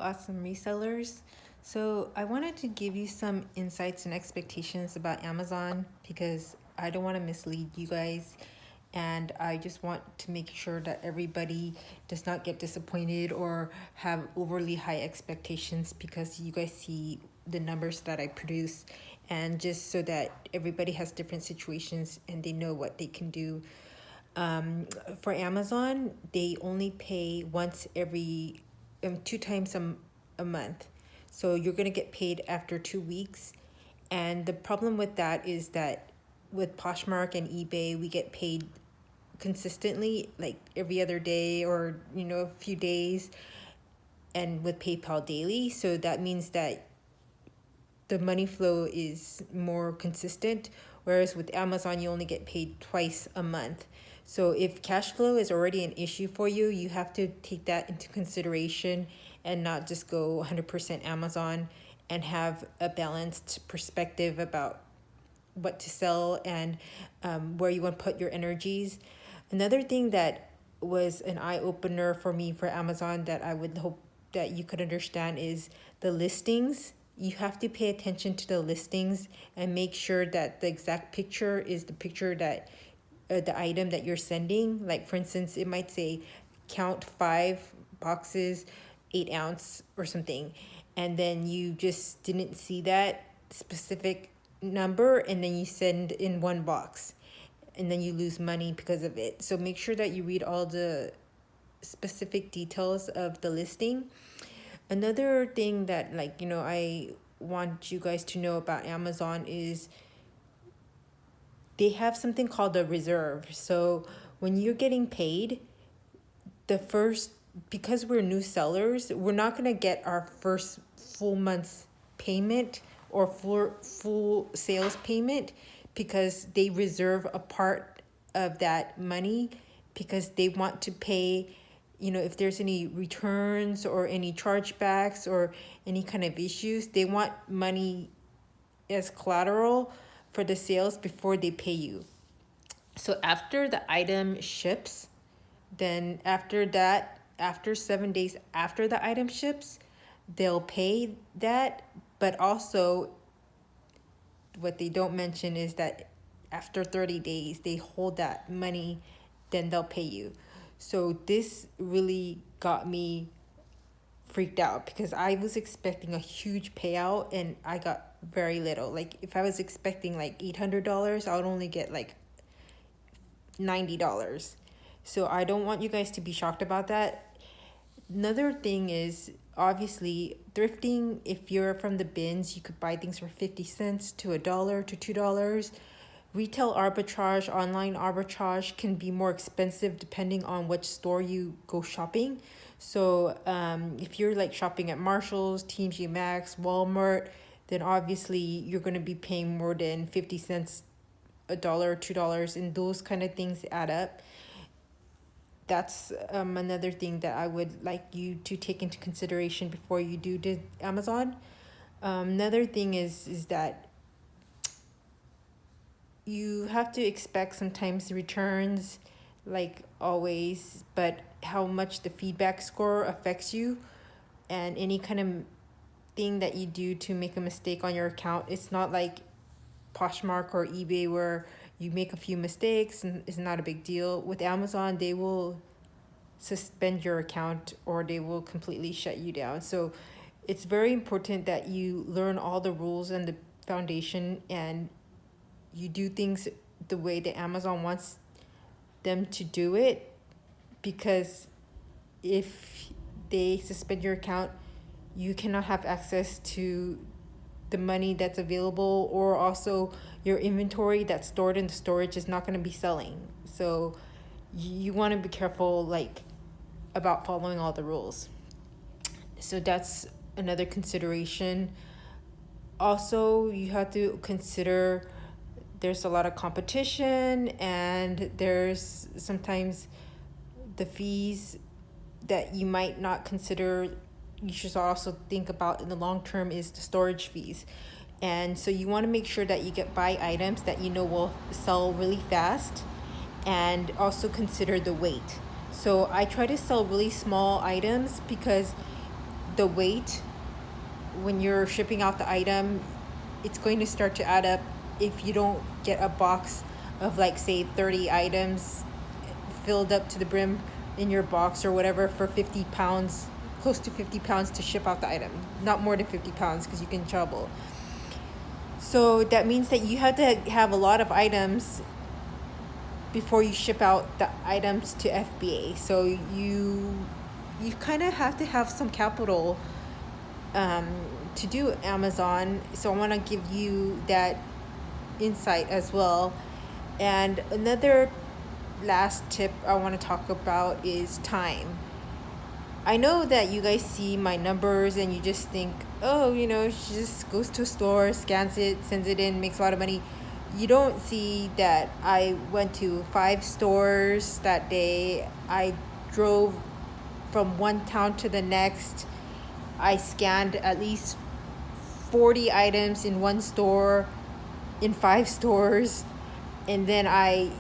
awesome resellers. So, I wanted to give you some insights and expectations about Amazon because I don't want to mislead you guys. And I just want to make sure that everybody does not get disappointed or have overly high expectations because you guys see the numbers that I produce. And just so that everybody has different situations and they know what they can do. For Amazon, they only pay once every 2 times a month. So you're going to get paid after 2 weeks. And the problem with that is that with Poshmark and eBay, we get paid consistently, like every other day or, a few days, and with PayPal daily. So that means that the money flow is more consistent, whereas with Amazon, you only get paid twice a month. So if cash flow is already an issue for you, you have to take that into consideration and not just go 100% Amazon and have a balanced perspective about what to sell and where you want to put your energies. Another thing that was an eye-opener for me for Amazon that I would hope that you could understand is the listings. You have to pay attention to the listings and make sure that the exact picture is the picture that the item that you're sending. Like, for instance, it might say count 5 boxes, 8 ounce or something, and then you just didn't see that specific number, and then you send in one box, and then you lose money because of it. So make sure that you read all the specific details of the listing. Another thing that, I want you guys to know about Amazon is they have something called a reserve. So when you're getting paid, because we're new sellers, we're not going to get our first full month's payment or full sales payment because they reserve a part of that money because they want to pay, if there's any returns or any chargebacks or any kind of issues, they want money as collateral for the sales before they pay you. So after the item ships, then after 7 days after the item ships, they'll pay that. But also, what they don't mention is that after 30 days, they hold that money, then they'll pay you. So this really got me freaked out because I was expecting a huge payout and I got very little. Like, if I was expecting like $800, I would only get like $90. So I don't want you guys to be shocked about that. Another thing is, obviously, thrifting. If you're from the bins, you could buy things for 50 cents to $1 to $2. Retail arbitrage, online arbitrage can be more expensive depending on which store you go shopping. So if you're like shopping at Marshall's, TJ Maxx, Walmart, then obviously you're going to be paying more than 50 cents, $1, $2, and those kind of things add up. That's another thing that I would like you to take into consideration before you do Amazon. Another thing is that you have to expect sometimes returns, like always, but how much the feedback score affects you and any kind of thing that you do to make a mistake on your account. It's not like Poshmark or eBay where you make a few mistakes and it's not a big deal. With Amazon, they will suspend your account or they will completely shut you down. So it's very important that you learn all the rules and the foundation and you do things the way that Amazon wants them to do it, because if they suspend your account, you cannot have access to the money that's available, or also your inventory that's stored in the storage is not going to be selling. So you want to be careful about following all the rules. So that's another consideration. Also, you have to consider there's a lot of competition and there's sometimes the fees that you might not consider. You should also think about in the long term is the storage fees. And so you want to make sure that you buy items that you know will sell really fast, and also consider the weight. So I try to sell really small items because the weight when you're shipping out the item, it's going to start to add up if you don't get a box of like say 30 items filled up to the brim in your box or whatever for 50 pounds, close to 50 pounds to ship out the item. Not more than 50 pounds because you get in trouble. So that means that you have to have a lot of items before you ship out the items to FBA. So you kind of have to have some capital to do Amazon. So I want to give you that insight as well. And another last tip I want to talk about is time. I know that you guys see my numbers and you just think, oh, she just goes to a store, scans it, sends it in, makes a lot of money. You don't see that I went to 5 stores that day. I drove from one town to the next. I scanned at least 40 items in one store, in 5 stores, and then I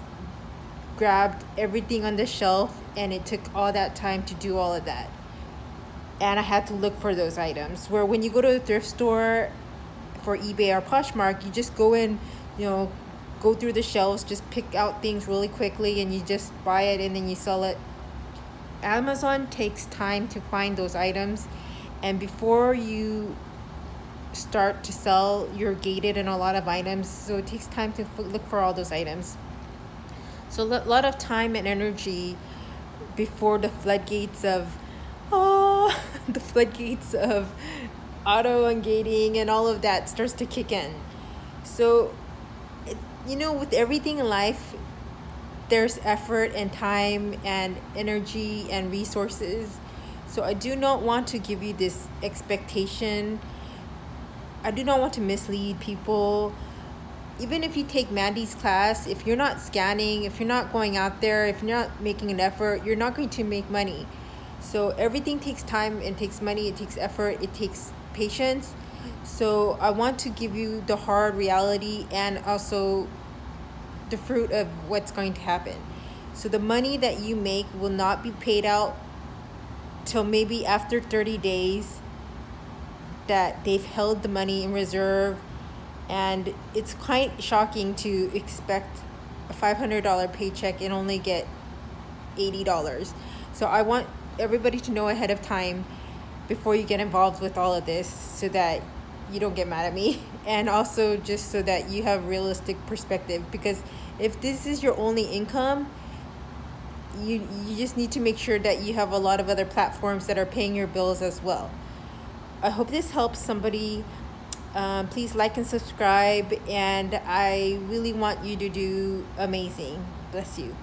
grabbed everything on the shelf, and it took all that time to do all of that. And I had to look for those items. Where when you go to a thrift store for eBay or Poshmark, you just go in, go through the shelves, just pick out things really quickly, and you just buy it and then you sell it. Amazon takes time to find those items, and before you start to sell, you're gated in a lot of items, so it takes time to look for all those items. So a lot of time and energy before the floodgates of the floodgates of auto ungating and all of that starts to kick in. So with everything in life, there's effort and time and energy and resources. So I do not want to give you this expectation. I do not want to mislead people. Even if you take Mandy's class, if you're not scanning, if you're not going out there, if you're not making an effort, you're not going to make money. So everything takes time, it takes money, it takes effort, it takes patience. So I want to give you the hard reality and also the fruit of what's going to happen. So the money that you make will not be paid out till maybe after 30 days that they've held the money in reserve. And it's quite shocking to expect a $500 paycheck and only get $80. So I want everybody to know ahead of time before you get involved with all of this, so that you don't get mad at me, and also just so that you have realistic perspective. Because if this is your only income, you just need to make sure that you have a lot of other platforms that are paying your bills as well. I hope this helps somebody. Please like and subscribe, and I really want you to do amazing. Bless you.